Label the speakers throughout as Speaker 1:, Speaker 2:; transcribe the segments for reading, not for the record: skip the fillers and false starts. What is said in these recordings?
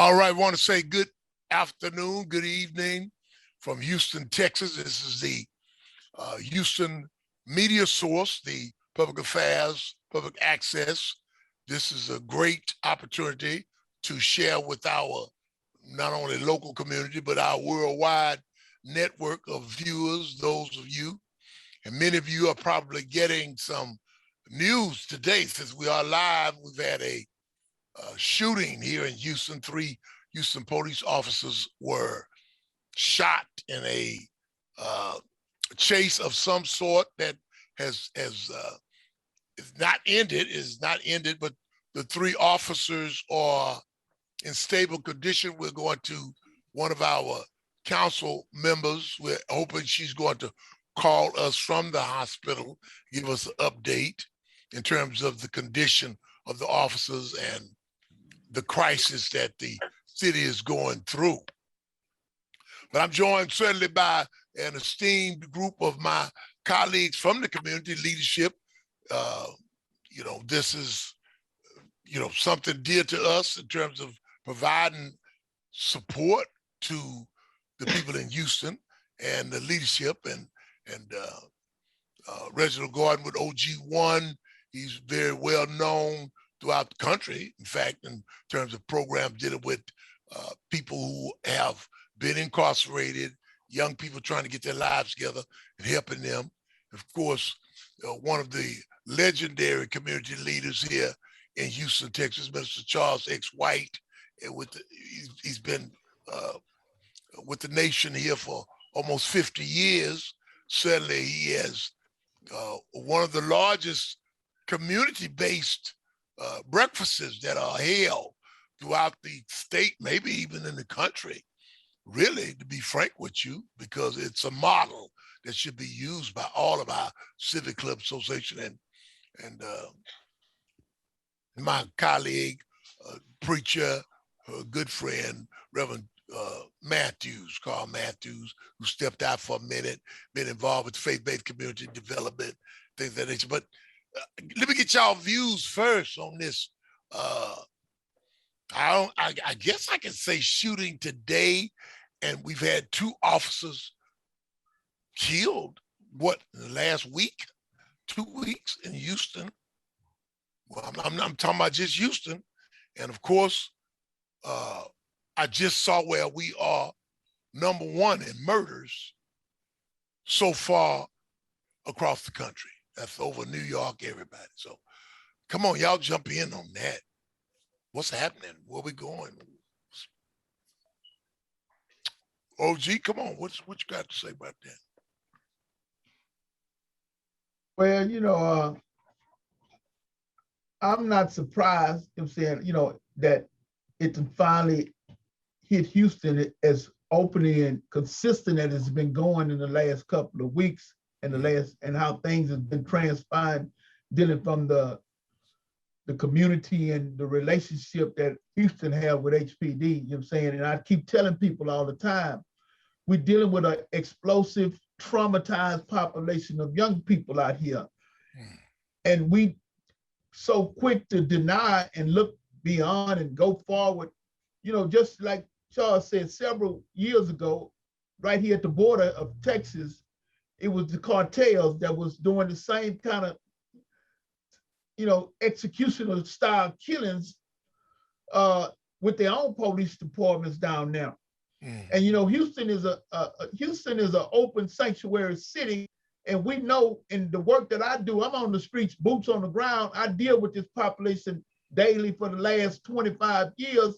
Speaker 1: All right, I want to say good afternoon, good evening from Houston, Texas. This is the Houston media source, the public affairs, public access. This is a great opportunity to share with our not only local community, but our worldwide network of viewers, those of you. And many of you are probably getting some news today since we are live. We've had a shooting here in Houston. 3 Houston police officers were shot in a chase of some sort that is not ended, but the 3 officers are in stable condition. We're going to one of our council members. We're hoping she's going to call us from the hospital, give us an update in terms of the condition of the officers and the crisis that the city is going through. But I'm joined certainly by an esteemed group of my colleagues from the community leadership. This is, something dear to us in terms of providing support to the people in Houston and the leadership and Reginald Gordon with OG1. He's very well known throughout the country, in fact, in terms of programs dealing with people who have been incarcerated, young people trying to get their lives together and helping them. Of course, one of the legendary community leaders here in Houston, Texas, Minister Charles X. White, and he's been with the nation here for almost 50 years. Certainly, he has one of the largest community-based breakfasts that are held throughout the state, maybe even in the country, really, to be frank with you, because it's a model that should be used by all of our civic club association and my colleague, preacher, good friend, Reverend Carl Matthews, who stepped out for a minute, been involved with faith-based community development, things of that nature. But let me get y'all views first on this. I guess I can say shooting today, and we've had 2 officers killed. In the last week, 2 weeks in Houston. Well, I'm talking about just Houston, and of course, I just saw where we are number 1 in murders so far across the country. That's over New York, everybody. So come on, y'all jump in on that. What's happening? Where we going? OG, come on. What you got to say about that?
Speaker 2: Well, I'm not surprised, that it finally hit Houston as openly and consistent as it's been going in the last couple of weeks and how things have been transpiring, dealing from the community and the relationship that Houston have with HPD, and I keep telling people all the time, we're dealing with an explosive, traumatized population of young people out here. And we so quick to deny and look beyond and go forward, just like Charles said several years ago, right here at the border of Texas, it was the cartels that was doing the same kind of executional style killings with their own police departments down there. And Houston is an open sanctuary city, and we know in the work that I do, I'm on the streets, boots on the ground. I deal with this population daily for the last 25 years,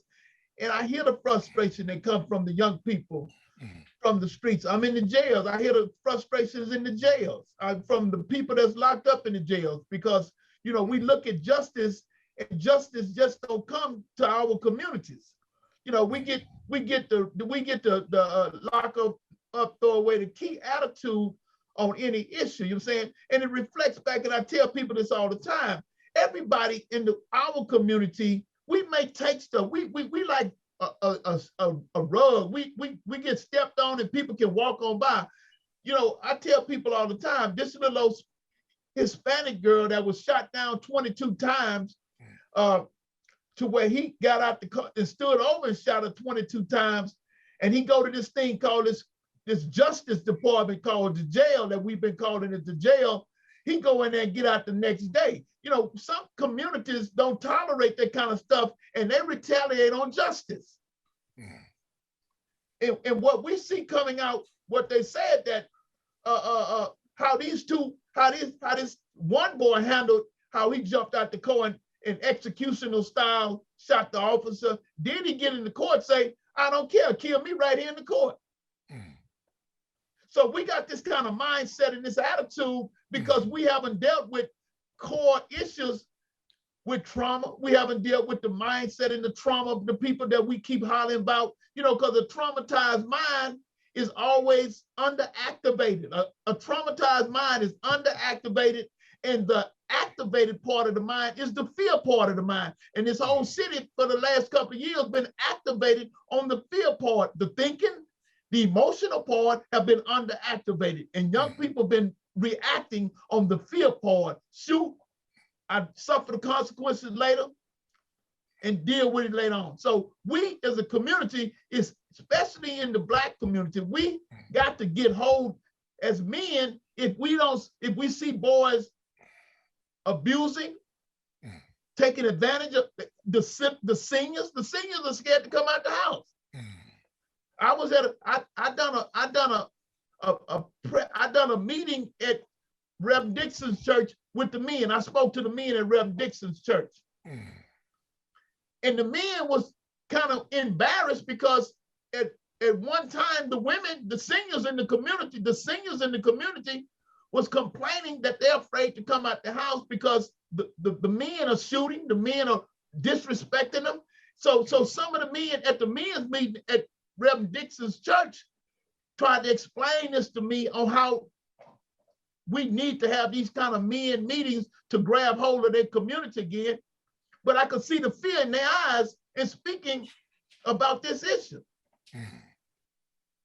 Speaker 2: and I hear the frustration that comes from the young people from the streets. I'm in the jails. I hear the frustrations in the jails from the people that's locked up in the jails, because we look at justice, and justice just don't come to our communities. We get the lock up, throw away the key attitude on any issue. And it reflects back. And I tell people this all the time. Everybody in our community, we may take stuff. We like a rug. We get stepped on and people can walk on by. I tell people all the time, this little Hispanic girl that was shot down 22 times, to where he got out the car and stood over and shot her 22 times. And he go to this thing called this justice department called the jail that we've been calling it the jail. He go in there and get out the next day. You know, some communities don't tolerate that kind of stuff and they retaliate on justice. And what we see coming out, what they said that how this one boy handled how he jumped out the car and in executional style shot the officer. Then he get in the court say, I don't care, kill me right here in the court. So we got this kind of mindset and this attitude because we haven't dealt with core issues with trauma. We haven't dealt with the mindset and the trauma of the people that we keep hollering about, you know, because a traumatized mind is always underactivated. A traumatized mind is underactivated, and the activated part of the mind is the fear part of the mind. And this whole city for the last couple of years been activated on the fear part. The thinking, the emotional part have been underactivated, and young people been reacting on the fear part. Shoot, I suffer the consequences later and deal with it later on. So we as a community, especially in the Black community, we got to get hold as men. If we see boys abusing, taking advantage of the seniors are scared to come out the house. I was at I done a meeting at Reverend Dixon's church with the men. I spoke to the men at Reverend Dixon's church. And the men was kind of embarrassed because at one time the women, the seniors in the community was complaining that they're afraid to come out the house because the men are shooting, the men are disrespecting them. So some of the men at the men's meeting at Reverend Dixon's church tried to explain this to me on how we need to have these kind of men meetings to grab hold of their community again. But I could see the fear in their eyes in speaking about this issue.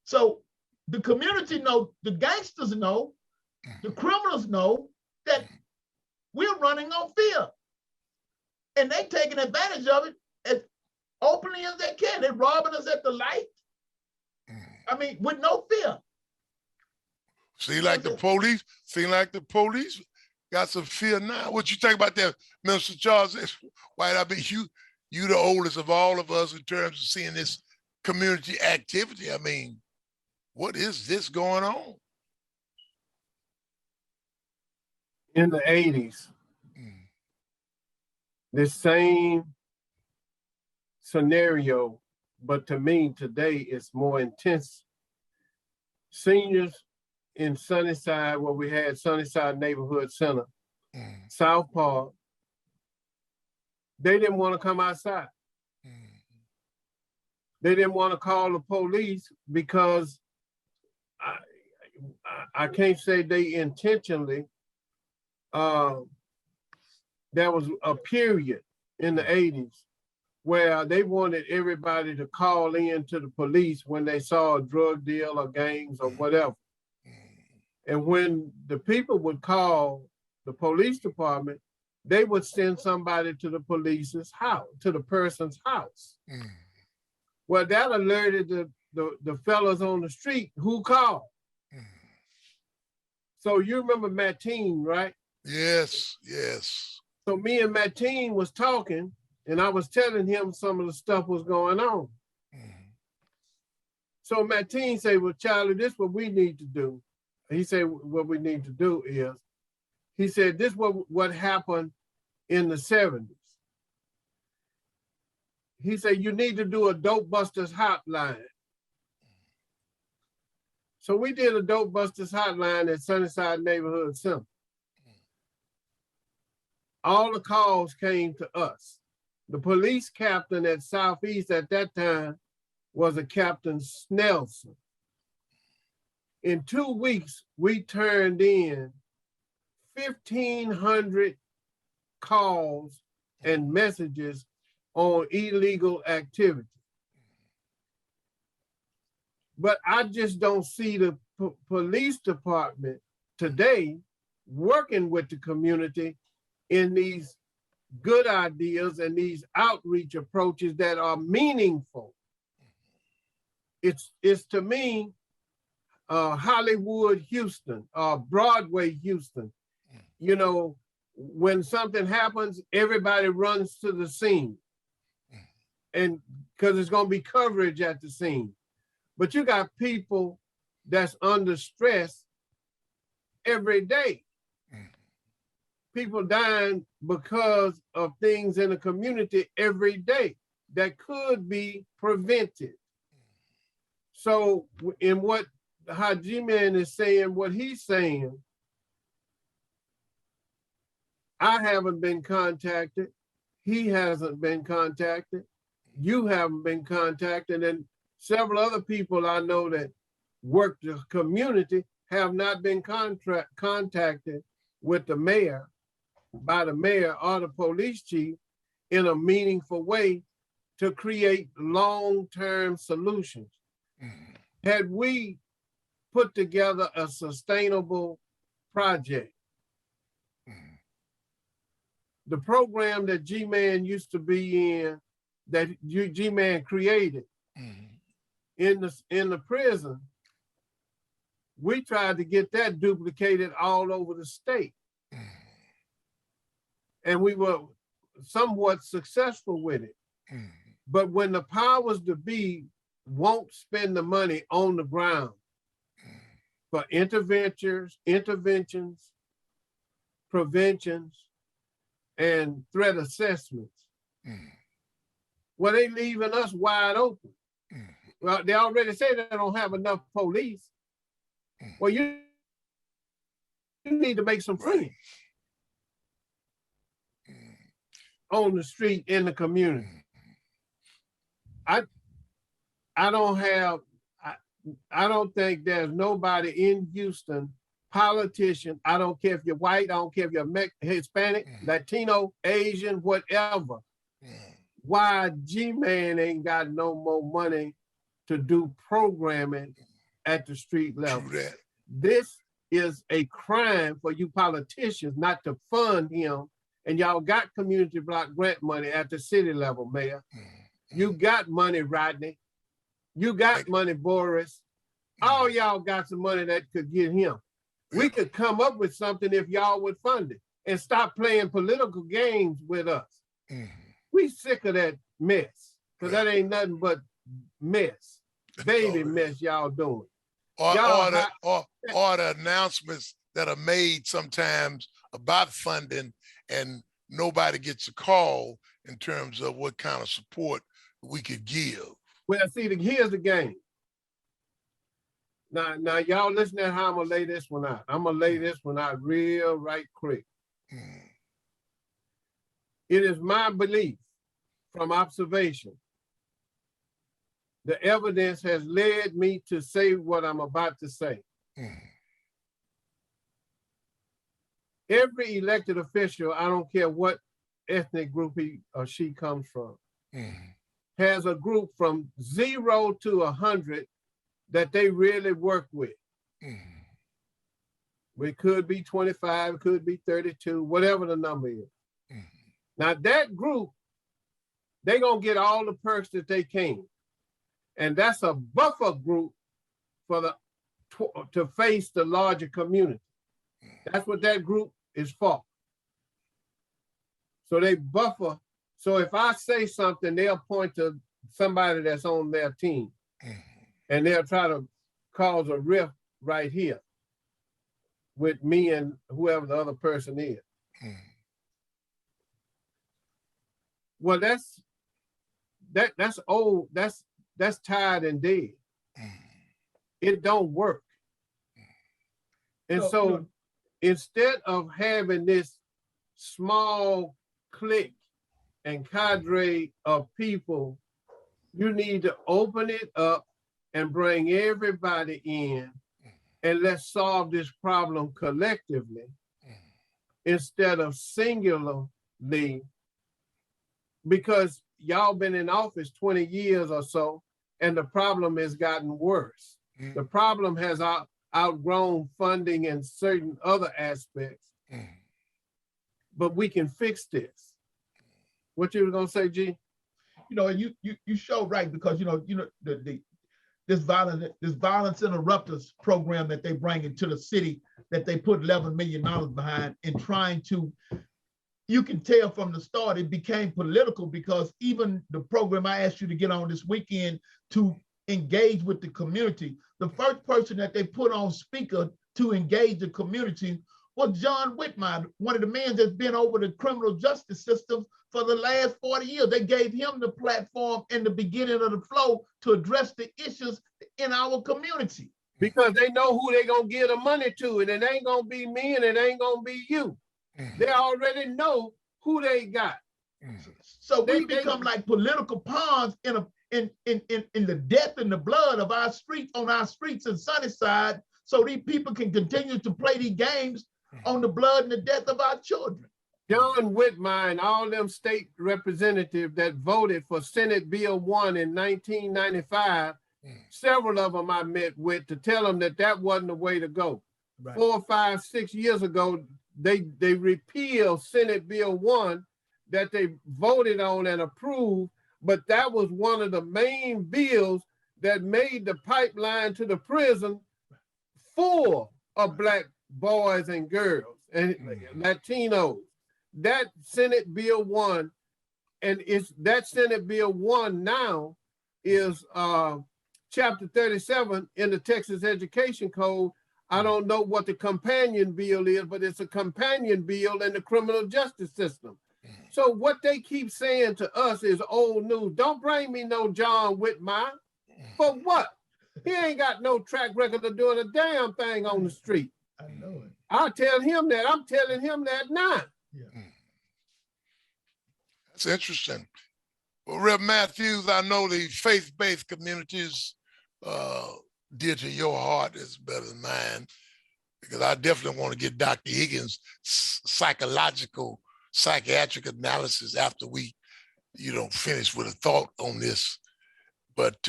Speaker 2: So the community know, the gangsters know, the criminals know that we're running on fear. And they taking advantage of it as openly as they can. They're robbing us at the light. I mean, with no fear.
Speaker 1: Seem like the police got some fear now. What you think about that, Minister Charles? White, I mean, you the oldest of all of us in terms of seeing this community activity. I mean, what is this going on?
Speaker 3: In the 80s, this same scenario, but to me today it's more intense. Seniors in Sunnyside, where we had Sunnyside Neighborhood Center, South Park, they didn't want to come outside. They didn't want to call the police because I can't say they intentionally. There was a period in the 80s where they wanted everybody to call in to the police when they saw a drug deal or gangs or whatever. And when the people would call the police department, they would send somebody to the police's house, to the person's house. Well, that alerted the fellas on the street who called. So you remember Mateen, right?
Speaker 1: Yes, yes.
Speaker 3: So me and Mateen was talking, and I was telling him some of the stuff was going on. So Mateen said, well, Charlie, this is what we need to do. He said, what we need to do is, he said, this is what happened in the 70s. He said, you need to do a Dope Busters hotline. So we did a Dope Busters hotline at Sunnyside Neighborhood Center. All the calls came to us. The police captain at Southeast at that time was a Captain Snelson. In 2 weeks, we turned in 1,500 calls and messages on illegal activity. But I just don't see the police department today working with the community in these good ideas and these outreach approaches that are meaningful. It's to me, Hollywood Houston, Broadway Houston. You know, when something happens, everybody runs to the scene, and because there's going to be coverage at the scene. But you got people that's under stress every day. People dying because of things in the community every day that could be prevented. So in what how G-Man is saying, what he's saying, I haven't been contacted. He hasn't been contacted. You haven't been contacted. And several other people I know that work the community have not been contacted with the mayor, by the mayor or the police chief in a meaningful way to create long-term solutions. Had we put together a sustainable project, the program that G-Man used to be in, that G-Man created in the prison, we tried to get that duplicated all over the state. And we were somewhat successful with it. But when the powers to be won't spend the money on the ground for interventions, preventions, and threat assessments, well, they leaving us wide open. Well, they already say they don't have enough police. Well, you need to make some friends on the street, in the community. I don't think there's nobody in Houston, politician, I don't care if you're white, I don't care if you're Hispanic, Latino, Asian, whatever, why G-Man ain't got no more money to do programming at the street level. This is a crime for you politicians not to fund him. And y'all got community block grant money at the city level, Mayor. You got money, Rodney. You got money, Boris. All y'all got some money that could get him. We could come up with something if y'all would fund it and stop playing political games with us. We sick of that mess, because that ain't nothing but mess, baby mess y'all doing.
Speaker 1: Or the announcements that are made sometimes about funding and nobody gets a call in terms of what kind of support we could give.
Speaker 3: Well, see, here's the game. Now, y'all listen to how I'm gonna lay this one out. I'm gonna lay this one out real right quick. It is my belief from observation, the evidence has led me to say what I'm about to say. Every elected official, I don't care what ethnic group he or she comes from, has a group from 0 to 100 that they really work with. It could be 25, it could be 32, whatever the number is. Now that group, they're gonna get all the perks that they can. And that's a buffer group for to face the larger community. That's what that group is for. So they buffer. So if I say something, they'll point to somebody that's on their team. And they'll try to cause a rift right here with me and whoever the other person is. Well, that's old. That's tired and dead. It don't work. And so instead of having this small clique and cadre of people, you need to open it up and bring everybody in, and let's solve this problem collectively instead of singularly, because y'all been in office 20 years or so, and the problem has gotten worse. The problem has outgrown funding and certain other aspects, but we can fix this. What you were gonna say, G?
Speaker 2: You know, and you show right, because this violence interrupters program that they bring into the city, that they put $11 million behind, in trying to, you can tell from the start it became political, because even the program I asked you to get on this weekend to engage with the community, the first person that they put on speaker to engage the community was John Whitmire, one of the men that's been over the criminal justice system for the last 40 years. They gave him the platform in the beginning of the flow to address the issues in our community.
Speaker 3: Because they know who they gonna give the money to, and it ain't gonna be me, and it ain't gonna be you. They already know who they got.
Speaker 2: So we become like political pawns in the death and the blood of our streets, on our streets in Sunnyside, so these people can continue to play these games on the blood and the death of our children.
Speaker 3: John Whitmire and all them state representatives that voted for Senate Bill 1 in 1995, several of them I met with to tell them that that wasn't the way to go. Right. 4, 5, 6 years ago, they repealed Senate Bill 1 that they voted on and approved, but that was one of the main bills that made the pipeline to the prison full of Black boys and girls and Latinos. That Senate Bill 1, and it's that Senate Bill 1 now is chapter 37 in the Texas Education Code. I don't know what the companion bill is, but it's a companion bill in the criminal justice system. So what they keep saying to us is old news. Don't bring me no John Whitmire. For what? He ain't got no track record of doing a damn thing on the street.
Speaker 2: I know it.
Speaker 3: I'll tell him that. I'm telling him that now.
Speaker 2: Yeah.
Speaker 1: That's interesting. Well, Rev Matthews, I know the faith-based communities dear to your heart is better than mine, because I definitely want to get Dr. Higgins' psychiatric analysis after we, finish with a thought on this. But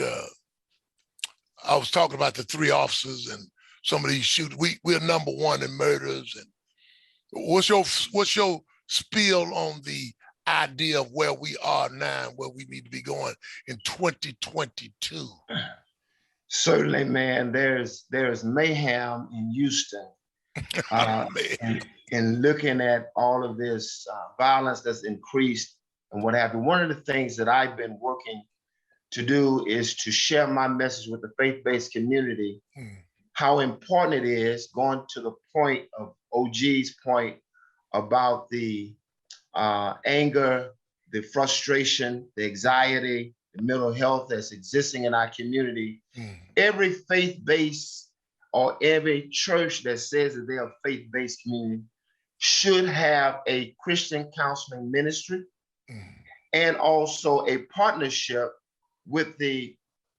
Speaker 1: I was talking about the 3 officers and some of these shootings. We're number 1 in murders. And what's your spiel on the idea of where we are now and where we need to be going in 2022?
Speaker 4: Certainly, man. There's mayhem in Houston, and looking at all of this violence that's increased and what have you. One of the things that I've been working to do is to share my message with the faith-based community, how important it is, going to the point of OG's point about the anger, the frustration, the anxiety, the mental health that's existing in our community. Every faith-based or every church that says that they're a faith-based community should have a Christian counseling ministry and also a partnership with the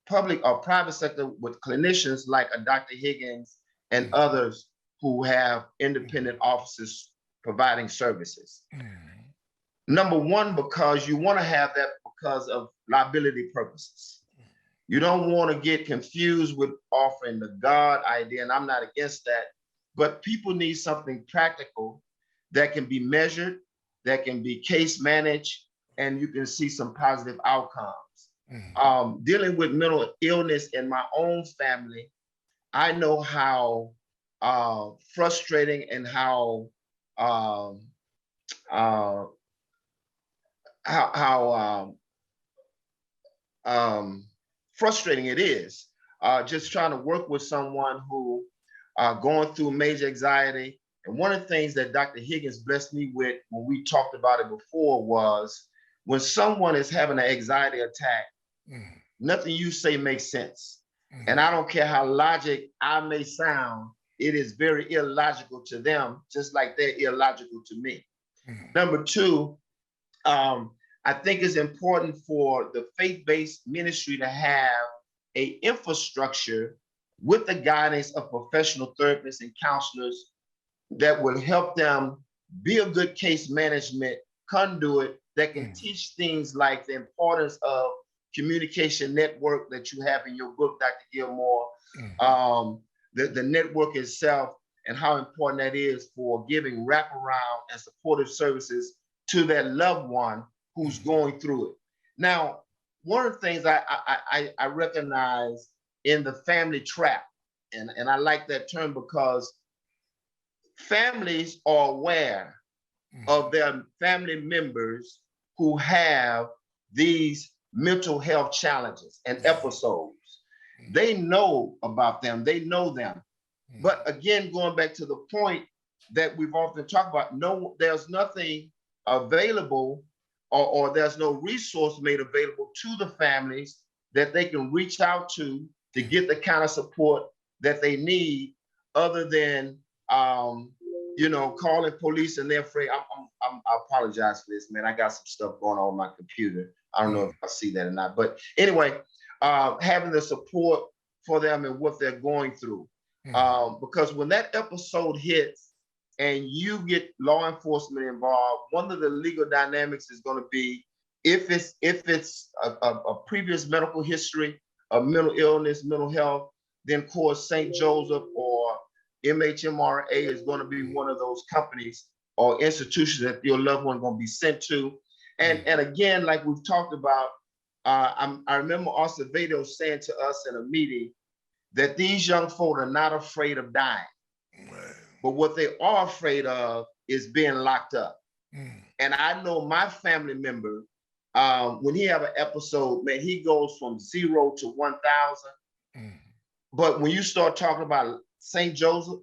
Speaker 4: public or private sector, with clinicians like a Dr. Higgins and others who have independent offices providing services. Number one, because you want to have that because of liability purposes. You don't want to get confused with offering the God idea, and I'm not against that, but people need something practical that can be measured, that can be case managed, and you can see some positive outcomes. Dealing with mental illness in my own family, I know how frustrating and how frustrating it is, just trying to work with someone who going through major anxiety. And one of the things that Dr. Higgins blessed me with when we talked about it before was when someone is having an anxiety attack, nothing you say makes sense. And I don't care how logic I may sound, it is very illogical to them, just like they're illogical to me. Number 2, I think it's important for the faith-based ministry to have an infrastructure with the guidance of professional therapists and counselors that will help them be a good case management conduit that can teach things like the importance of communication network that you have in your book, Dr. Gilmore, the network itself, and how important that is for giving wraparound and supportive services to that loved one who's going through it. Now, one of the things I recognize in the family trap, and I like that term because families are aware of their family members who have these mental health challenges and episodes. They know about them, they know them. But again, going back to the point that we've often talked about, no, there's nothing available or there's no resource made available to the families that they can reach out to get the kind of support that they need, other than calling police and they're afraid. I apologize for this, man. I got some stuff going on my computer. I don't know if I see that or not, but anyway, having the support for them and what they're going through. Because when that episode hits and you get law enforcement involved, one of the legal dynamics is going to be if it's a previous medical history of mental illness, mental health, then of course St. Joseph or MHMRA is going to be one of those companies or institutions that your loved one is going to be sent to. And again, like we've talked about, I remember Acevedo saying to us in a meeting that these young folk are not afraid of dying. But what they are afraid of is being locked up. And I know my family member, when he have an episode, man, he goes from 0 to 1,000. But when you start talking about St. Joseph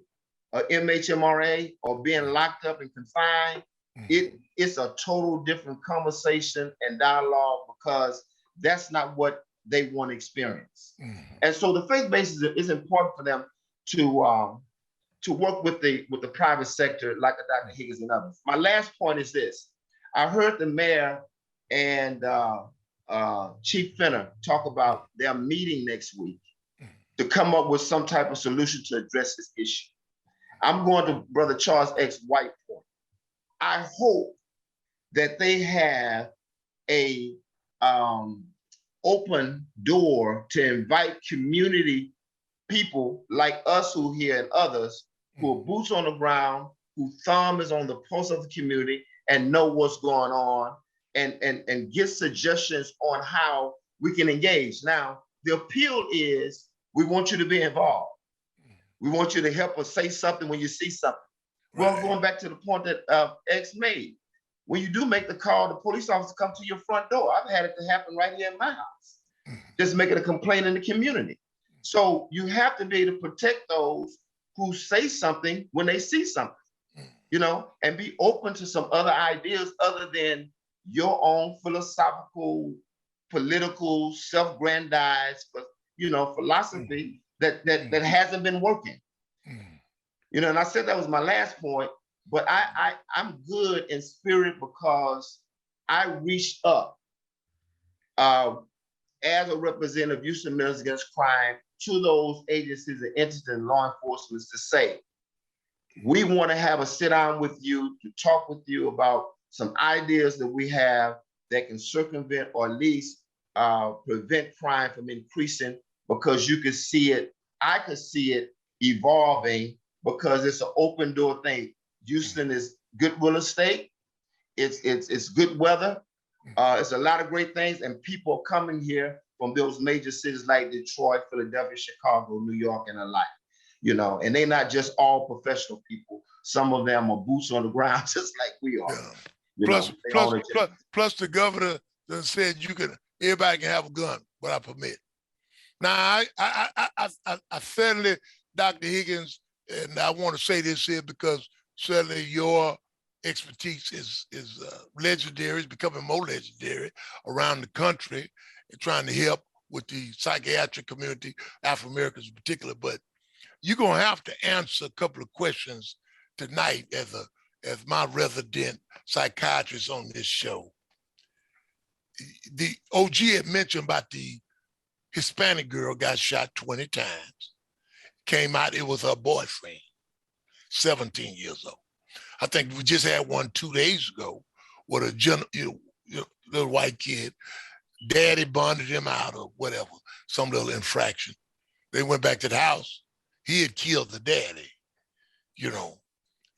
Speaker 4: or MHMRA or being locked up and confined, it's a total different conversation and dialogue, because that's not what they want to experience. And so the faith base is important for them to work with the private sector, like Dr. Higgins and others. My last point is this. I heard the mayor and Chief Fenner talk about their meeting next week to come up with some type of solution to address this issue. I'm going to Brother Charles X. White point. I hope that they have a open door to invite community people like us who here and others who are boots on the ground, whose thumb is on the pulse of the community and know what's going on, and give suggestions on how we can engage. Now, the appeal is we want you to be involved. We want you to help us say something when you see something. Right. Well, going back to the point that X made, when you do make the call, the police officer come to your front door. I've had it to happen right here in my house. Just making a complaint in the community. So you have to be able to protect those who say something when they see something, and be open to some other ideas other than your own philosophical, political, self-grandized, philosophy that hasn't been working. And I said that was my last point, but I'm good in spirit because I reached up as a representative of Houston Ministers Against Crime to those agencies and entities in law enforcement to say, we want to have a sit down with you to talk with you about some ideas that we have that can circumvent or at least prevent crime from increasing, because you can see it, I could see it evolving, because it's an open door thing. Houston is good real estate. It's good weather. It's a lot of great things, and people are coming here from those major cities like Detroit, Philadelphia, Chicago, New York, and the like, and they're not just all professional people. Some of them are boots on the ground, just like we are.
Speaker 1: Yeah. Plus the governor done said everybody can have a gun without permit. Now, I certainly, Dr. Higgins, and I want to say this here because certainly your expertise is legendary, it's becoming more legendary around the country, and trying to help with the psychiatric community, African Americans in particular. But you're gonna have to answer a couple of questions tonight as my resident psychiatrist on this show. The OG had mentioned about the Hispanic girl got shot 20 times. Came out, it was her boyfriend, 17 years old. I think we just had one 2 days ago with a little white kid. Daddy bonded him out or whatever, some little infraction. They went back to the house. He had killed the daddy,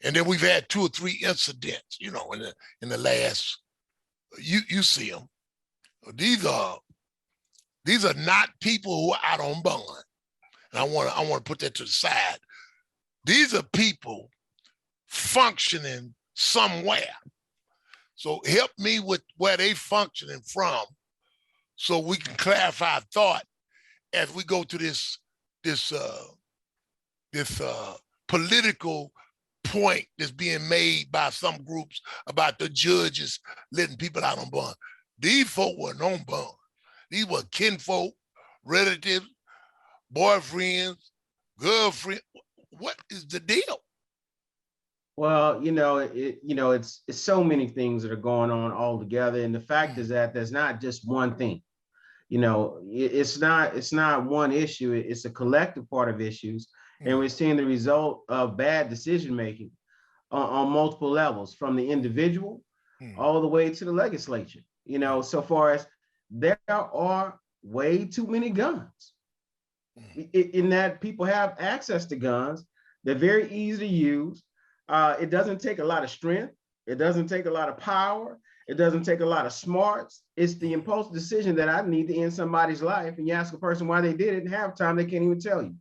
Speaker 1: And then we've had 2 or 3 incidents, in the last You see them. These are not people who are out on bond. And I want to put that to the side. These are people functioning somewhere. So help me with where they functioning from, so we can clarify thought as we go to this political point that's being made by some groups about the judges letting people out on bond. These folk weren't on bond. These were kinfolk, relatives, boyfriends, girlfriend. What is the deal?
Speaker 5: Well, it's so many things that are going on all together, and the fact is that there's not just one thing. It's not one issue. It's a collective part of issues, and we're seeing the result of bad decision making on multiple levels, from the individual all the way to the legislature. So far as there are way too many guns, in that people have access to guns. They're very easy to use. It doesn't take a lot of strength. It doesn't take a lot of power. It doesn't take a lot of smarts. It's the impulsive decision that I need to end somebody's life. And you ask a person why they did it, and half the time they can't even tell you.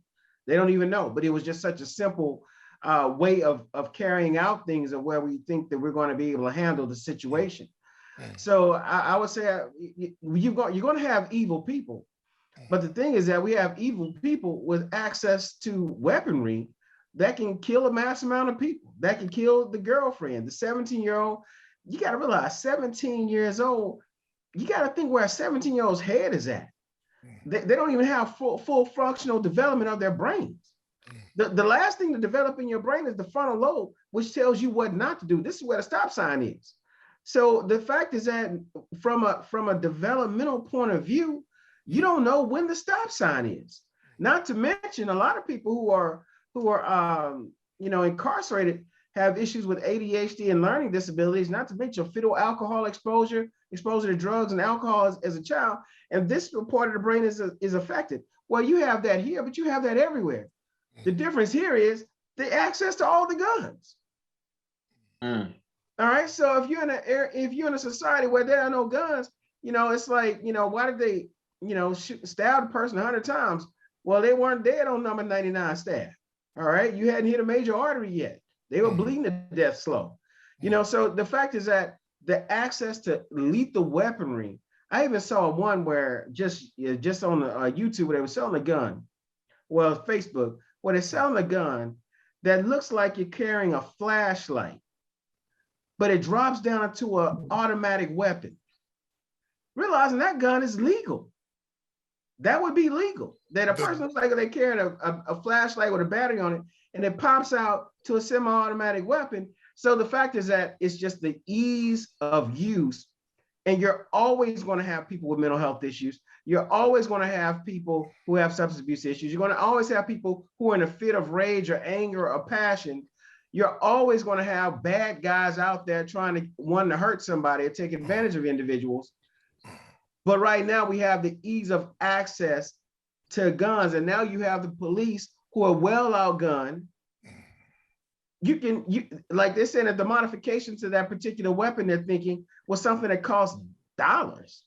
Speaker 5: They don't even know. But it was just such a simple way of carrying out things, of where we think that we're going to be able to handle the situation. So I would say you're going to have evil people. But the thing is that we have evil people with access to weaponry that can kill a mass amount of people, that can kill the girlfriend, the 17-year-old. You got to realize 17 years old, you got to think where a 17-year-old's head is at. They don't even have full functional development of their brains. The last thing to develop in your brain is the frontal lobe, which tells you what not to do. This is where the stop sign is. So the fact is that from a developmental point of view, you don't know when the stop sign is. Not to mention, a lot of people who are incarcerated have issues with ADHD and learning disabilities, not to mention fetal alcohol exposure to drugs and alcohol as a child. And this part of the brain is affected. Well, you have that here, but you have that everywhere. The difference here is the access to all the guns. All right. So if you're in a society where there are no guns, it's like, why did they, stab the person 100 times? Well, they weren't dead on number 99 stab. All right. You hadn't hit a major artery yet. They were bleeding to death slow. So the fact is that the access to lethal weaponry, I even saw one where just on YouTube where they were selling a gun. Well, Facebook, where they're selling a gun that looks like you're carrying a flashlight, but it drops down into an automatic weapon. Realizing that gun is legal. That would be legal. That a person looks like they're carrying a flashlight with a battery on it, and it pops out to a semi-automatic weapon. So the fact is that it's just the ease of use. And you're always going to have people with mental health issues. You're always going to have people who have substance abuse issues. You're going to always have people who are in a fit of rage or anger or passion. You're always going to have bad guys out there wanting to hurt somebody or take advantage of individuals. But right now we have the ease of access to guns. And now you have the police who are well outgunned. Like they said, that the modification to that particular weapon they're thinking was something that cost dollars,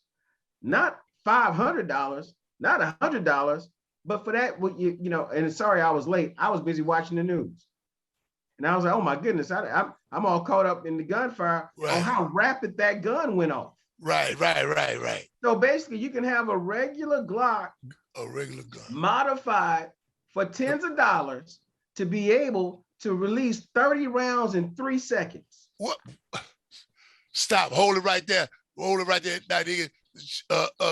Speaker 5: not $500, not $100, but for that, and sorry, I was late. I was busy watching the news. And I was like, oh my goodness, I'm all caught up in the gunfire on how rapid that gun went off.
Speaker 1: Right.
Speaker 5: So basically you can have a regular Glock,
Speaker 1: a regular gun,
Speaker 5: modified for tens of dollars to be able to release 30 rounds in 3 seconds.
Speaker 1: What? Stop. Hold it right there.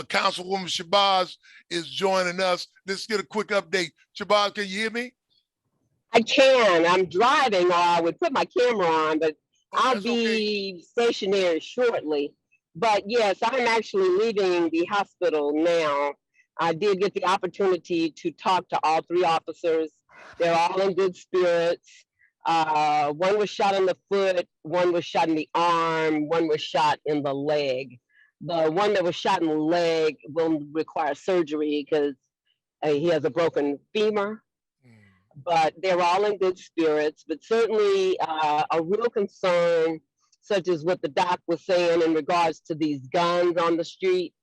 Speaker 1: Councilwoman Shabazz is joining us. Let's get a quick update. Shabazz, can you hear me?
Speaker 6: I can. I'm driving, or I would put my camera on, but I'll be stationary shortly. But yes, I'm actually leaving the hospital now. I did get the opportunity to talk to all 3 officers. They're all in good spirits. One was shot in the foot, one was shot in the arm, one was shot in the leg. The one that was shot in the leg will require surgery because he has a broken femur. But they're all in good spirits. But certainly a real concern such as what the doc was saying in regards to these guns on the street.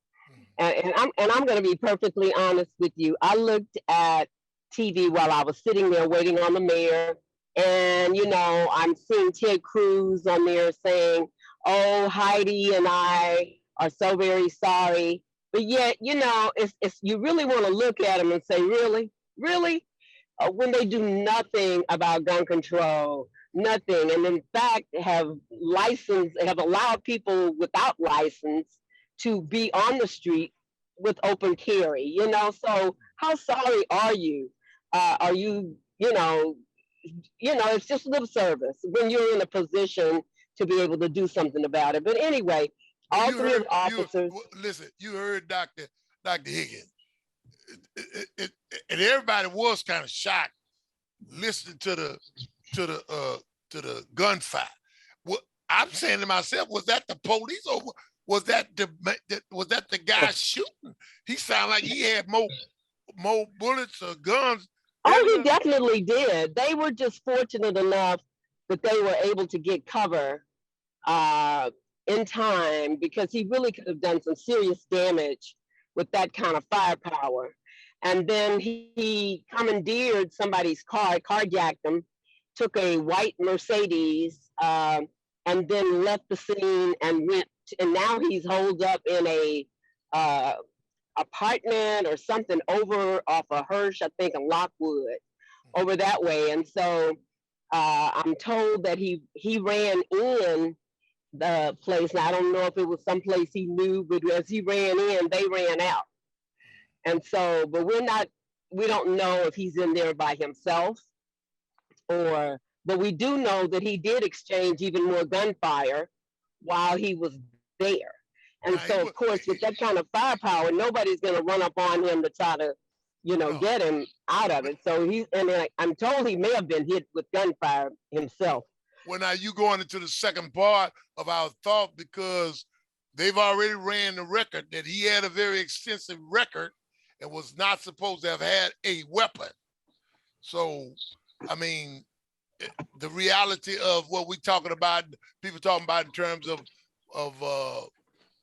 Speaker 6: And I'm going to be perfectly honest with you. I looked at TV while I was sitting there waiting on the mayor, and I'm seeing Ted Cruz on there saying, "Oh, Heidi and I are so very sorry." But yet, it's you really want to look at them and say, "Really, really?" When they do nothing about gun control, nothing, and in fact have allowed people without license to be on the street with open carry. So how sorry are you? Are you, it's just lip service when you're in a position to be able to do something about it. But anyway, all three of the officers.
Speaker 1: Listen, you heard Dr. Higgins. And everybody was kind of shocked listening to the gunfire. What I'm saying to myself, was that the police or was that the guy shooting? He sounded like he had more bullets or guns.
Speaker 6: Oh, he definitely did. They were just fortunate enough that they were able to get cover in time, because he really could have done some serious damage with that kind of firepower. And then he commandeered somebody's car, carjacked them, took a white Mercedes, and then left the scene and went. And now he's holed up in a apartment or something over off of Hirsch, I think, in Lockwood, over that way. And so I'm told that he ran in the place. Now, I don't know if it was someplace he knew, but as he ran in, they ran out. And so, but we don't know if he's in there by himself but we do know that he did exchange even more gunfire while he was there. And so, of course, with that kind of firepower, nobody's going to run up on him to try to, get him out of it. So I'm told he may have been hit with gunfire himself.
Speaker 1: Well, now you going into the second part of our thought, because they've already ran the record that he had a very extensive record and was not supposed to have had a weapon. So, I mean, the reality of what we're talking about, people talking about in terms of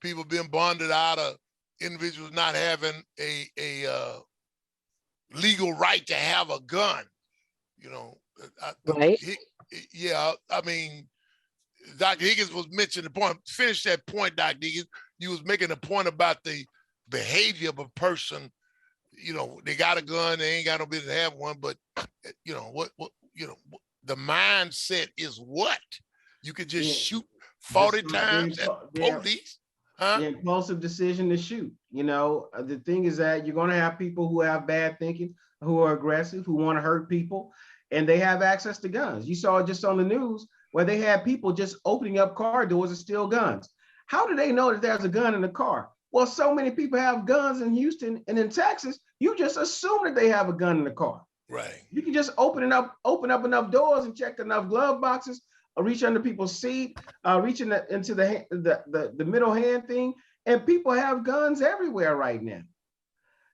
Speaker 1: people being bonded out of individuals not having a legal right to have a gun,
Speaker 6: Right.
Speaker 1: I mean, Dr. Higgins was mentioning the point. Finish that point, Dr. Higgins. You was making a point about the behavior of a person. They got a gun, they ain't got no business to have one, but the mindset is what? You could just shoot 40 times at police. Huh?
Speaker 5: The impulsive decision to shoot. The thing is that you're going to have people who have bad thinking, who are aggressive, who want to hurt people, and they have access to guns. You saw it just on the news where they had people just opening up car doors and steal guns. How do they know that there's a gun in the car? Well, so many people have guns in Houston and in Texas, you just assume that they have a gun in the car.
Speaker 1: Right.
Speaker 5: You can just open up enough doors and check enough glove boxes, or reach under people's seat, reach into the middle hand thing, and people have guns everywhere right now.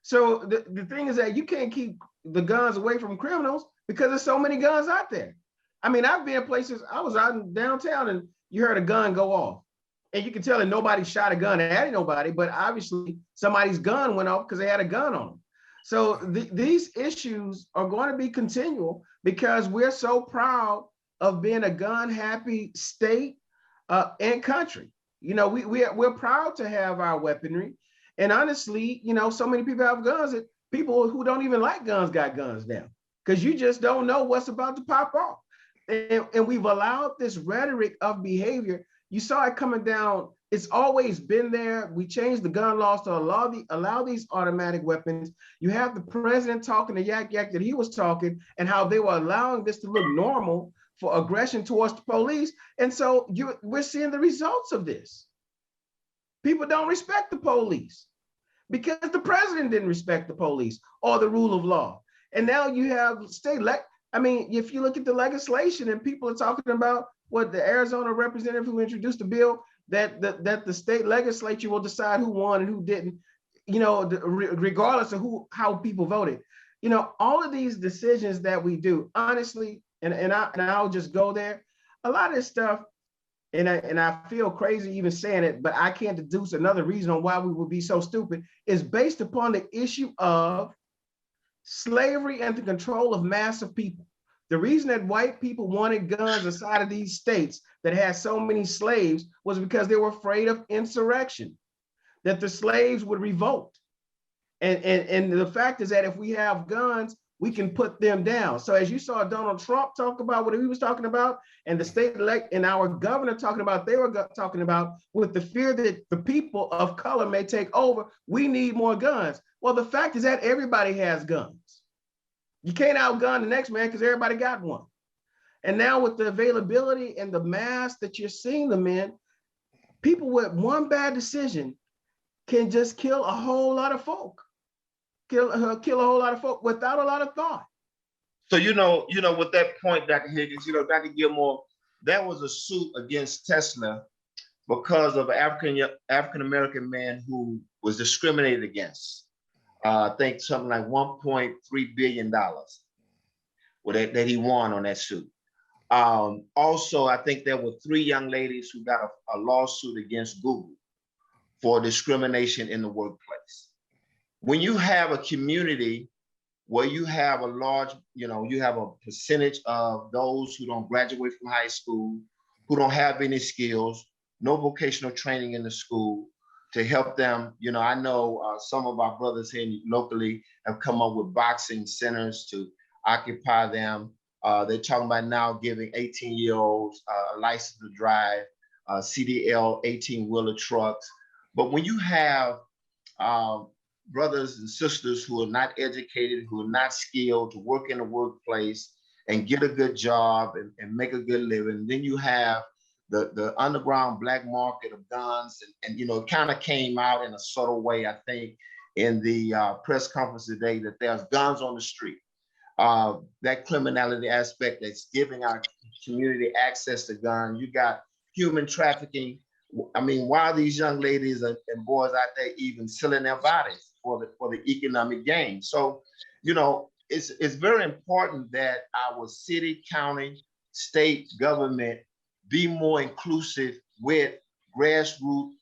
Speaker 5: So the thing is that you can't keep the guns away from criminals because there's so many guns out there. I mean, I've been in places, I was out in downtown and you heard a gun go off. And you can tell that nobody shot a gun at anybody, but obviously somebody's gun went off because they had a gun on them. So these issues are going to be continual because we're so proud of being a gun-happy state and country. We're proud to have our weaponry. And honestly, so many people have guns that people who don't even like guns got guns now because you just don't know what's about to pop off. And we've allowed this rhetoric of behavior. You saw it coming down. It's always been there. We changed the gun laws to allow these automatic weapons. You have the president talking the yak that he was talking and how they were allowing this to look normal for aggression towards the police. And so we're seeing the results of this. People don't respect the police because the president didn't respect the police or the rule of law. And now you have if you look at the legislation and people are talking about what the Arizona representative who introduced the bill, that the state legislature will decide who won and who didn't, regardless of how people voted. All of these decisions that we do, honestly, and I'll just go there. A lot of this stuff, and I feel crazy even saying it, but I can't deduce another reason on why we would be so stupid, is based upon the issue of slavery and the control of mass of people. The reason that white people wanted guns inside of these states that had so many slaves was because they were afraid of insurrection, that the slaves would revolt. And the fact is that if we have guns, we can put them down. So as you saw Donald Trump talk about what he was talking about, and the state elect and our governor talking about, they were talking about with the fear that the people of color may take over, we need more guns. Well, the fact is that everybody has guns. You can't outgun the next man because everybody got one. And now with the availability and the mass that you're seeing them in, people with one bad decision can just kill a whole lot of folk. Kill a whole lot of folk without a lot of thought.
Speaker 4: So with that point, Dr. Higgins, Dr. Gilmore, that was a suit against Tesla because of an African American man who was discriminated against. I think something like $1.3 billion that he won on that suit. Also, I think there were 3 young ladies who got a lawsuit against Google for discrimination in the workplace. When you have a community where you have a large, you have a percentage of those who don't graduate from high school, who don't have any skills, no vocational training in the school to help them. I know some of our brothers here locally have come up with boxing centers to occupy them. They're talking about now giving 18-year-olds a license to drive CDL 18-wheeler trucks. But when you have brothers and sisters who are not educated, who are not skilled to work in the workplace and get a good job and make a good living, then you have the underground black market of guns. And it kind of came out in a subtle way, I think, in the press conference today, that there's guns on the street. That criminality aspect that's giving our community access to guns. You got human trafficking. I mean, why are these young ladies and boys out there even selling their bodies for the economic gain? So, it's very important that our city, county, state government be more inclusive with grassroots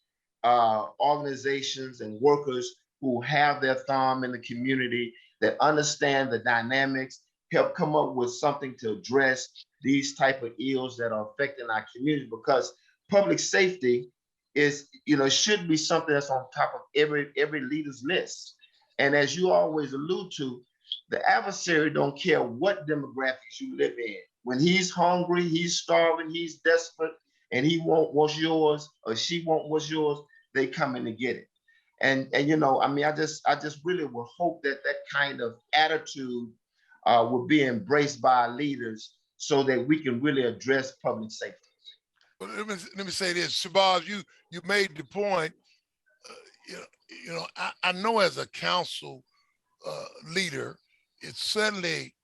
Speaker 4: organizations and workers who have their thumb in the community, that understand the dynamics, help come up with something to address these type of ills that are affecting our community, because public safety is, should be something that's on top of every leader's list. And as you always allude to, the adversary don't care what demographics you live in. When he's hungry, he's starving, he's desperate, and he wants yours, or she wants what's yours, they come in to get it. And I just really would hope that kind of attitude will be embraced by our leaders so that we can really address public safety.
Speaker 1: Well, let me say this, Shabazz, you made the point. I know as a council leader, it's certainly,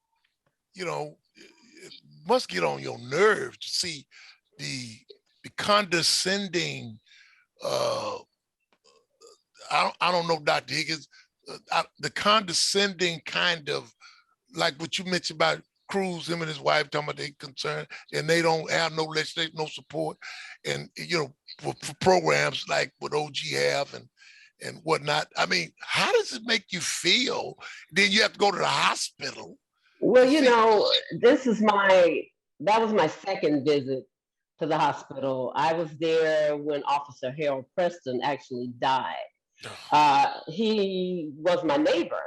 Speaker 1: it must get on your nerves to see the condescending. I don't know, Dr. Higgins, the condescending kind of, like what you mentioned about Cruz, him and his wife talking about they concerned, and they don't have no legislation, no support, and for programs like what OG have and whatnot. I mean, how does it make you feel? Then you have to go to the hospital.
Speaker 6: Well, that was my second visit to the hospital. I was there when Officer Harold Preston actually died. He was my neighbor.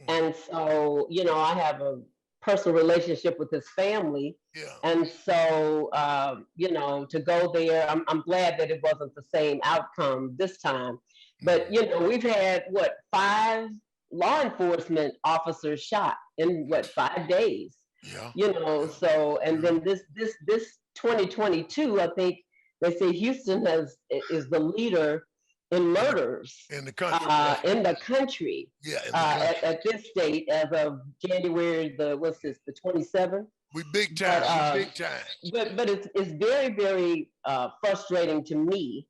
Speaker 6: And so, I have a personal relationship with his family.
Speaker 1: Yeah.
Speaker 6: And so, to go there, I'm glad that it wasn't the same outcome this time. But, we've had, 5 law enforcement officers shot in 5 days?
Speaker 1: Yeah.
Speaker 6: So, and then this 2022, I think they say Houston is the leader in murders
Speaker 1: in the country.
Speaker 6: In the country.
Speaker 1: Yeah.
Speaker 6: At this date, as of January the 27th.
Speaker 1: We big time.
Speaker 6: But it's very, very frustrating to me.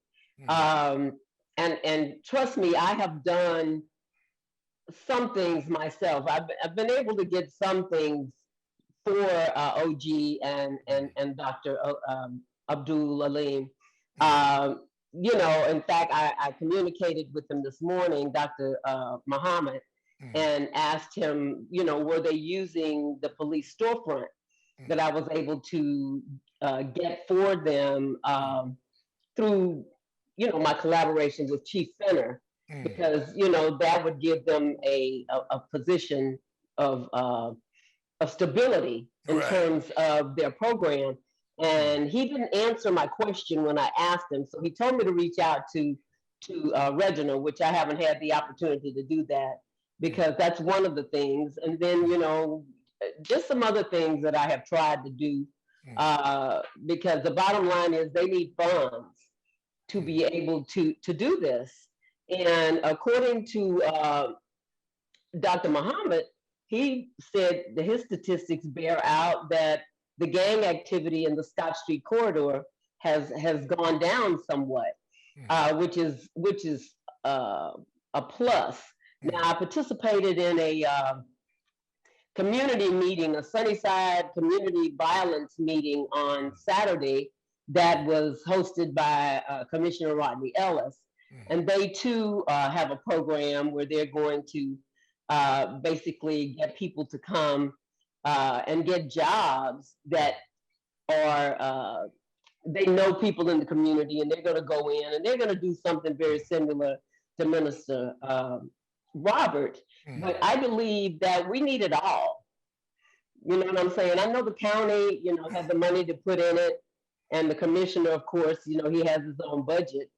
Speaker 6: And trust me, I have done some things myself. I've been able to get some things for OG and Dr. Abdul Alim. In fact, I communicated with him this morning, Dr. Muhammad, and asked him, were they using the police storefront that I was able to get for them through, my collaboration with Chief Fenner, because, that would give them a position of stability in terms of their program. And he didn't answer my question when I asked him. So he told me to reach out to Reginald, which I haven't had the opportunity to do that, because that's one of the things. And then, just some other things that I have tried to do, because the bottom line is they need funds to be able to do this. And according to Dr. Muhammad, he said that his statistics bear out that the gang activity in the Scott Street corridor has gone down somewhat, which is a plus. Now, I participated in a community meeting, a Sunnyside community violence meeting on Saturday that was hosted by Commissioner Rodney Ellis. And they too have a program where they're going to basically get people to come and get jobs that are, they know people in the community, and they're going to go in and they're going to do something very similar to Minister Robert. But I believe that we need it all. You know what I'm saying? I know the county, has the money to put in it, and the commissioner, of course, he has his own budget,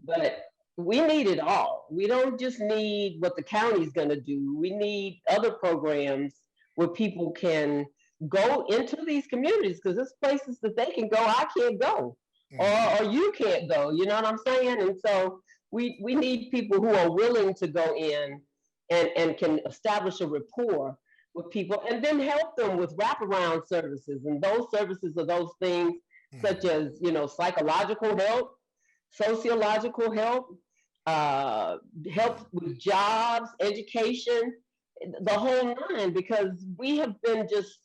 Speaker 6: but we need it all. We don't just need what the county's going to do. We need other programs where people can go into these communities, because there's places that they can go, I can't go, or you can't go. You know what I'm saying? And so we need people who are willing to go in and can establish a rapport with people, and then help them with wraparound services. And those services are those things such as, psychological help, sociological help, help with jobs, education, the whole nine, because we have been just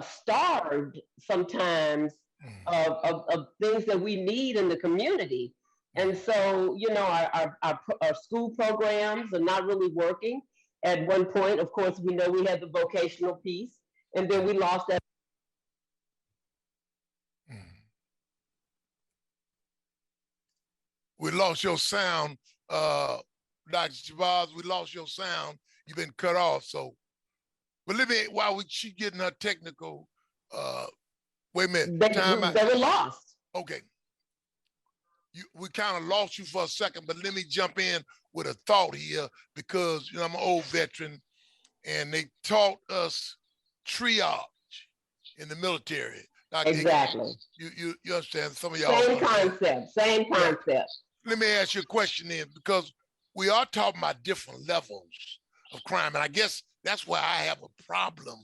Speaker 6: starved sometimes of things that we need in the community. And so, our school programs are not really working. At one point, of course, we know we had the vocational piece, and then we lost that.
Speaker 1: We lost your sound, Dr. Shabazz. We lost your sound. You've been cut off. So, but let me, while she getting her technical, wait a minute.
Speaker 6: They were lost.
Speaker 1: Okay. We kind of lost you for a second, but let me jump in with a thought here, because I'm an old veteran, and they taught us triage in the military.
Speaker 6: Exactly.
Speaker 1: You understand? Some of y'all.
Speaker 6: Same concept.
Speaker 1: Yeah. Let me ask you a question then, because we are talking about different levels of crime, and I guess that's why I have a problem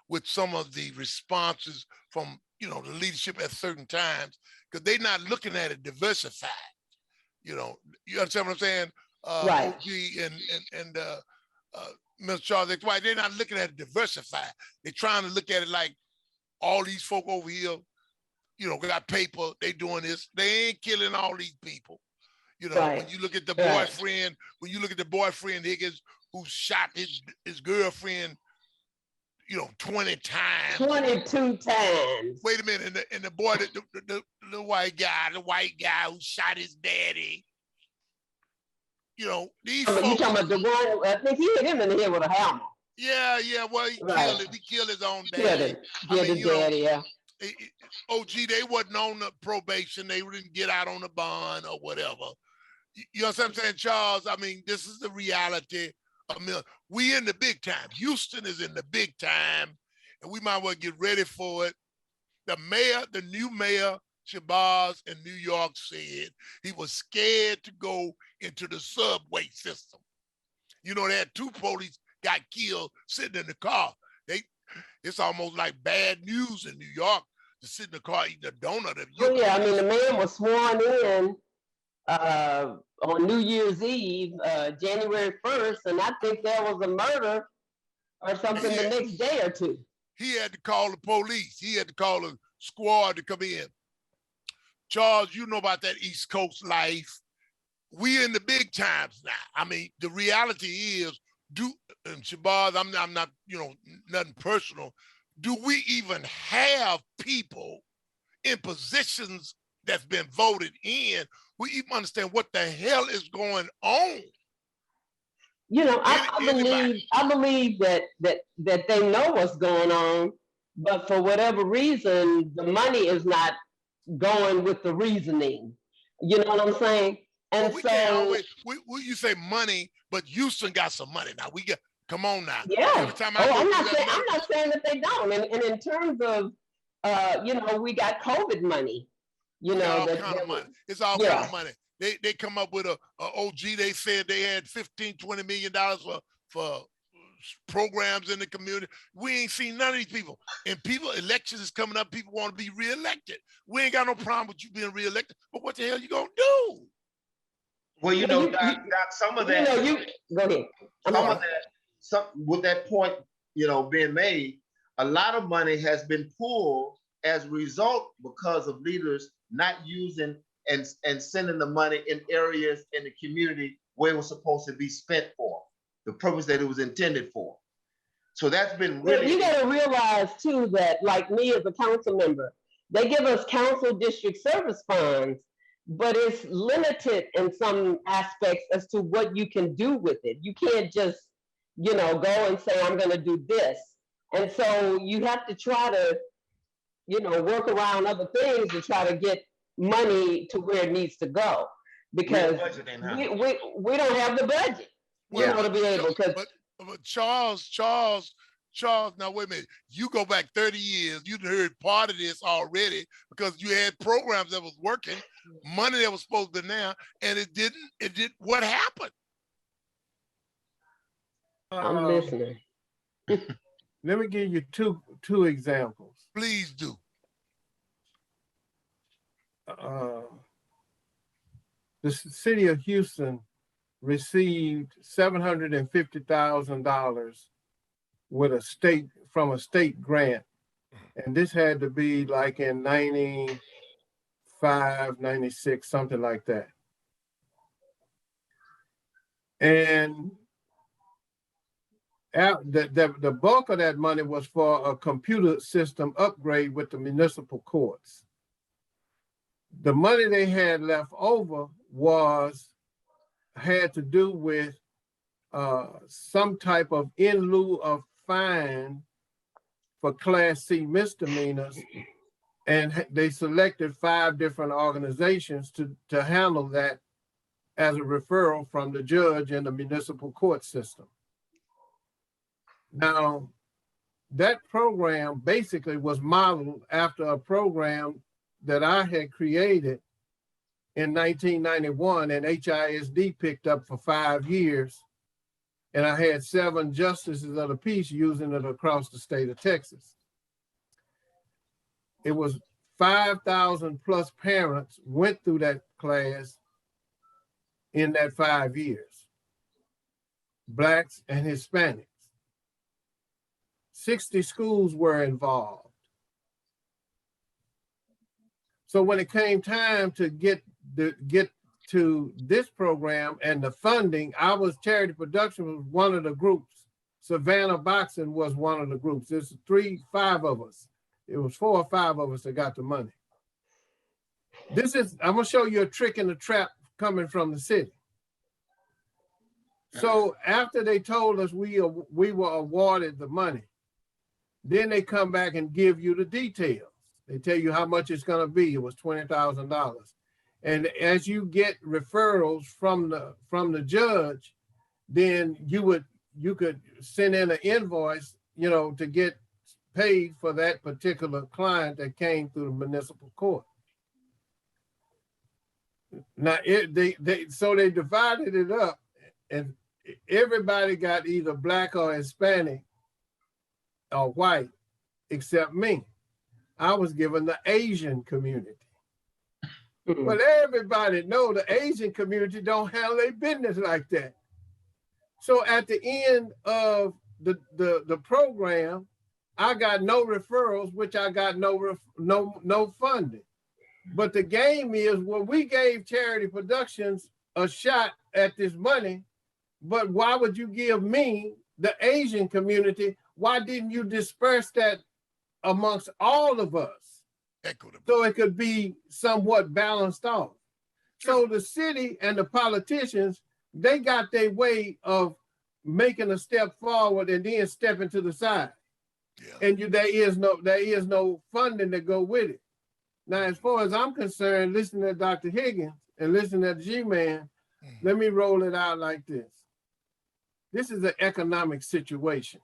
Speaker 1: with some of the responses from the leadership at certain times, because they're not looking at it diversified. You understand what I'm saying?
Speaker 6: Right.
Speaker 1: OG and Mr. Charles X. White, they're not looking at it diversified. They're trying to look at it like all these folk over here, got paper, they doing this. They ain't killing all these people.
Speaker 6: Right.
Speaker 1: When you look at the boyfriend, Higgins, who shot his girlfriend, 20 times.
Speaker 6: 22 times.
Speaker 1: Wait a minute, and the boy, the white guy who shot his daddy. These folks.
Speaker 6: You talking about the one? I think he hit him in the head with a hammer.
Speaker 1: Yeah. Well, he killed him. He killed his own daddy.
Speaker 6: Daddy, yeah.
Speaker 1: OG, they wasn't on the probation. They didn't get out on the bond or whatever. You know what I'm saying, Charles? I mean, this is the reality. We in the big time. Houston is in the big time, and we might well get ready for it. The new mayor, Shabazz in New York, said he was scared to go into the subway system. They had 2 police got killed sitting in the car. It's almost like bad news in New York to sit in the car eating a donut.
Speaker 6: Yeah, I mean, the man was sworn in on New Year's Eve, January 1st, and I think there was a murder or something the next day or two.
Speaker 1: He had to call the police. He had to call a squad to come in. Charles, you know about that East Coast life. We in the big times now. I mean, the reality is, and Shabazz, I'm not, nothing personal. Do we even have people in positions that's been voted in? We even understand what the hell is going on?
Speaker 6: I believe that they know what's going on, but for whatever reason, the money is not going with the reasoning. You know what I'm saying? And
Speaker 1: we can't always. You say money, but Houston got some money now. Come on now.
Speaker 6: Yeah.
Speaker 1: Every time I go,
Speaker 6: I'm not saying that they don't. And in terms of, we got COVID money.
Speaker 1: All kind of money. It's all kind of money. They come up with a OG. They said they had $15-20 million for programs in the community. We ain't seen none of these people. And elections is coming up. People want to be reelected. We ain't got no problem with you being reelected. But what the hell you gonna do?
Speaker 4: Well, Doc, some of that.
Speaker 6: Go ahead.
Speaker 4: With that point, being made, a lot of money has been pulled as a result because of leaders not using and sending the money in areas in the community where it was supposed to be spent for, the purpose that it was intended for. So that's been really.
Speaker 6: You got to realize too that, like me as a council member, they give us council district service funds, but it's limited in some aspects as to what you can do with it. You can't just, go and say, I'm going to do this. And so you have to try to, work around other things to try to get money to where it needs to go. Because we don't have the budget, to be able to.
Speaker 1: But Charles, now wait a minute. You go back 30 years, you've heard part of this already because you had programs that was working, money that was supposed to be now, and it didn't. What happened?
Speaker 6: I'm listening.
Speaker 3: Let me give you two examples.
Speaker 1: Please do.
Speaker 3: The city of Houston received $750,000 from a state grant. And this had to be like in 95, 96, something like that. And the bulk of that money was for a computer system upgrade with the municipal courts. The money they had left over had to do with some type of in lieu of fine for Class C misdemeanors, and they selected 5 different organizations to handle that as a referral from the judge in the municipal court system. Now, that program basically was modeled after a program that I had created in 1991, and HISD picked up for 5 years. And I had 7 justices of the peace using it across the state of Texas. It was 5,000 plus parents went through that class in that 5 years, Blacks and Hispanics. 60 schools were involved. So when it came time to get to this program and the funding, Charity Production was one of the groups. Savannah Boxing was one of the groups. There's 5 of us. It was 4 or 5 of us that got the money. I'm gonna show you a trick in the trap coming from the city. So after they told us we were awarded the money, then they come back and give you the details. They tell you how much it's gonna be. It was $20,000. And as you get referrals from the judge, then you could send in an invoice, to get paid for that particular client that came through the municipal court. Now so they divided it up, and everybody got either Black or Hispanic or white, except me. I was given the Asian community. But everybody know the Asian community don't handle their business like that. So at the end of the program, I got no referrals, which I got no funding. But the game is, well, we gave Charity Productions a shot at this money, but why would you give me, the Asian community, why didn't you disperse that amongst all of us? So it could be somewhat balanced off. So the city and the politicians, they got their way of making a step forward and then stepping to the side. Yeah. And there is no funding to go with it. Now, as far as I'm concerned, listening to Dr. Higgins and listening to G-Man, let me roll it out like this. This is an economic situation.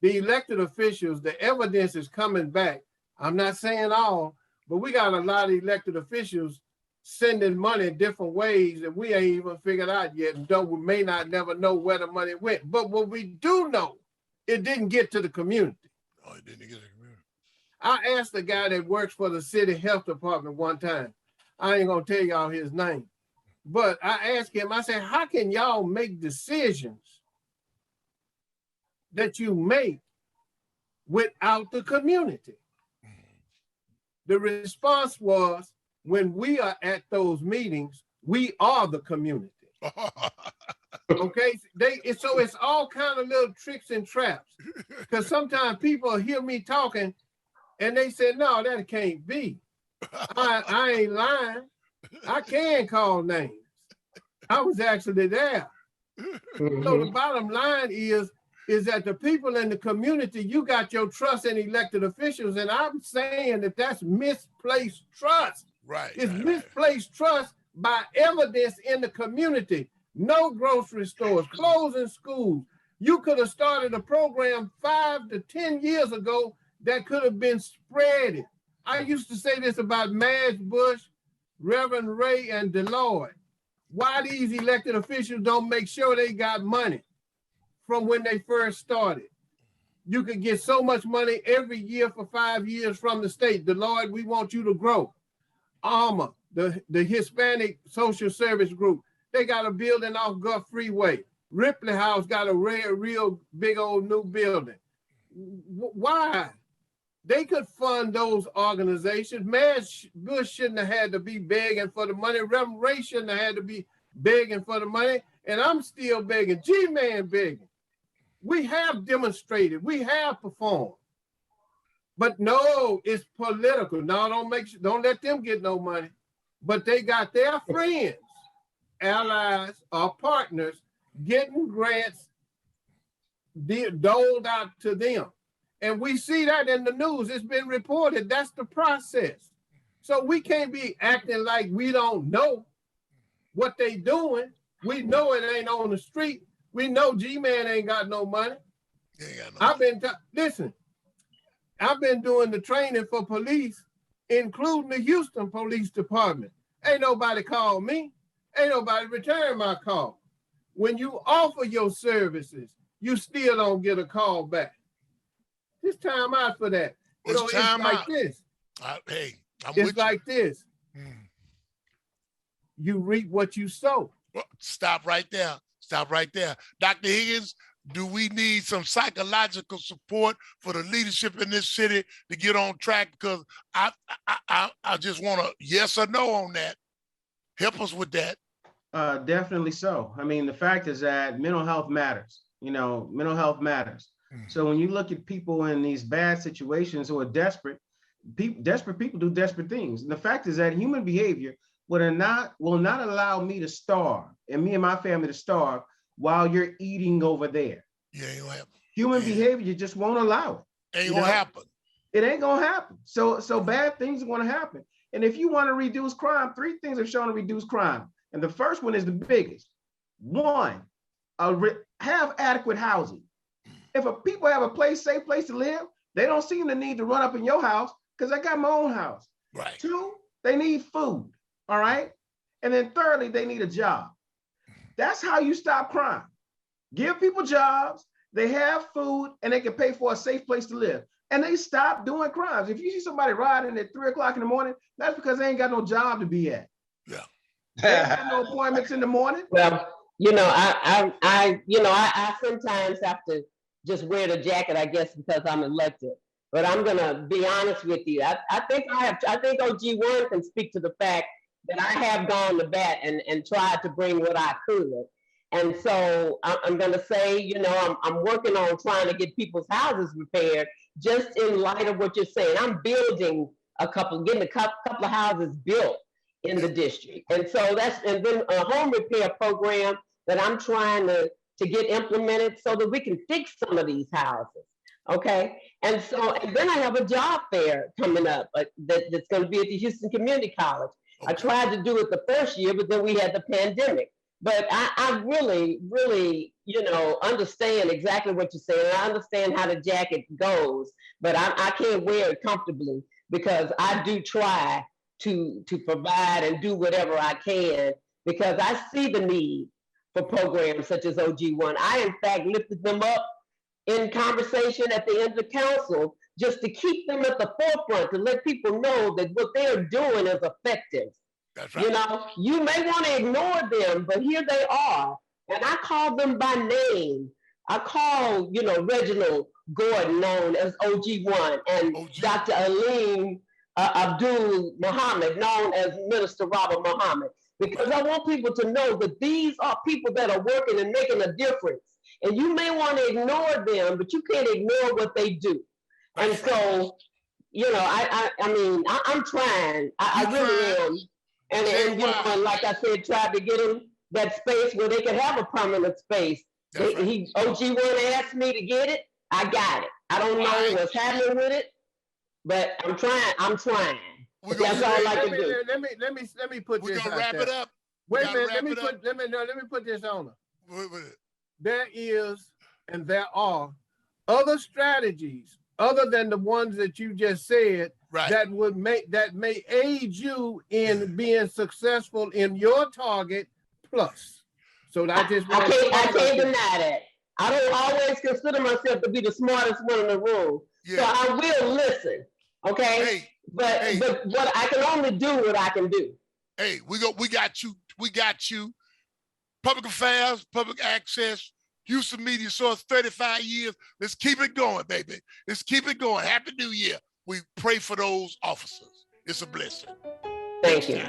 Speaker 3: The elected officials, the evidence is coming back. I'm not saying all, but we got a lot of elected officials sending money different ways that we ain't even figured out yet, and we may not never know where the money went. But what we do know, it didn't get to the community.
Speaker 1: Oh, it didn't get to the community.
Speaker 3: I asked the guy that works for the city health department one time. I ain't gonna tell y'all his name, but I asked him, I said, how can y'all make decisions that you make without the community? The response was, when we are at those meetings, we are the community. Okay, so it's all kind of little tricks and traps. Because sometimes people hear me talking and they say, no, that can't be. I ain't lying. I can call names. I was actually there. So the bottom line is that the people in the community, you got your trust in elected officials, and I'm saying that that's misplaced trust.
Speaker 1: Right.
Speaker 3: It's misplaced trust by evidence in the community. No grocery stores, closing schools. You could have started a program 5 to 10 years ago that could have been spreaded. I used to say this about Madge Bush, Reverend Ray, and Deloitte. Why these elected officials don't make sure they got money from when they first started? You could get so much money every year for 5 years from the state. Deloitte, we want you to grow. ARMA, the Hispanic Social Service Group, they got a building off Gulf Freeway. Ripley House got a real big old new building. Why? They could fund those organizations. Madge Bush shouldn't have had to be begging for the money. Reverend Ray shouldn't have had to be begging for the money. And I'm still begging. G-Man begging. We have demonstrated. We have performed. But no, it's political. No, don't let them get no money. But they got their friends, allies, or partners getting grants doled out to them. And we see that in the news. It's been reported. That's the process. So we can't be acting like we don't know what they doing. We know it ain't on the street. We know G-Man ain't got no money. Listen, I've been doing the training for police, including the Houston Police Department. Ain't nobody called me. Ain't nobody returned my call. When you offer your services, you still don't get a call back. Just time out for that. It's like this. It's like this. You reap what you sow.
Speaker 1: Well, stop right there. Stop right there. Dr. Higgins, do we need some psychological support for the leadership in this city to get on track? Because I just want a yes or no on that. Help us with that.
Speaker 5: Definitely so. I mean, the fact is that mental health matters. Mental health matters. So when you look at people in these bad situations who are desperate people do desperate things. And the fact is that human behavior will not allow me to starve and me and my family to starve while you're eating over there.
Speaker 1: Yeah, ain't gonna happen.
Speaker 5: Human behavior just won't allow it.
Speaker 1: Ain't gonna happen.
Speaker 5: It ain't gonna happen. So bad things are gonna happen. And if you want to reduce crime, 3 things are shown to reduce crime. And the first one is the biggest. 1, have adequate housing. If people have a safe place to live, they don't seem the need to run up in your house because I got my own house.
Speaker 1: Right.
Speaker 5: 2, they need food. All right. And then thirdly, they need a job. That's how you stop crime. Give people jobs, they have food, and they can pay for a safe place to live. And they stop doing crimes. If you see somebody riding at 3 o'clock in the morning, that's because they ain't got no job to be at.
Speaker 1: Yeah.
Speaker 5: They ain't got no appointments in the morning.
Speaker 6: Well, I sometimes have to just wear the jacket, I guess, because I'm elected. But I'm gonna be honest with you. I think I think OG1 can speak to the fact that I have gone to bat and tried to bring what I could. And so I'm gonna say, I'm working on trying to get people's houses repaired, just in light of what you're saying. I'm building getting a couple of houses built in the district. And so and then a home repair program that I'm trying to get implemented so that we can fix some of these houses. Okay. And then I have a job fair coming up that's going to be at the Houston Community College. I tried to do it the first year, but then we had the pandemic. But I really, really, understand exactly what you're saying. I understand how the jacket goes, but I can't wear it comfortably because I do try to provide and do whatever I can, because I see the need for programs such as OG1. I, in fact, lifted them up in conversation at the end of the council, just to keep them at the forefront, to let people know that what they're doing is effective.
Speaker 1: That's right.
Speaker 6: You may want to ignore them, but here they are. And I call them by name. I call, Reginald Gordon, known as OG1, and Dr. Aleem Abdul Muhammad, known as Minister Robert Muhammad, because I want people to know that these are people that are working and making a difference. And you may want to ignore them, but you can't ignore what they do. And so, I'm trying. I really am. And like I said, tried to get them that space where they could have a permanent space. OG1 asked me to get it. I got it. I don't know what's happening with it, but I'm trying. That's all I can do.
Speaker 3: Let me put this.
Speaker 1: We're gonna wrap it up.
Speaker 3: Wait a minute. Let me put this on. There is and there are other strategies other than the ones that you just said,
Speaker 1: right,
Speaker 3: that may aid you in being successful in your target plus. So I can't
Speaker 6: deny that. I don't always consider myself to be the smartest one in the room. Yeah. So I will listen. Okay. But what I can only do what I can do.
Speaker 1: Hey, we got you. Public affairs, public access, Houston Media Source, 35 years. Let's keep it going, baby. Let's keep it going. Happy New Year. We pray for those officers. It's a blessing.
Speaker 6: Thank you.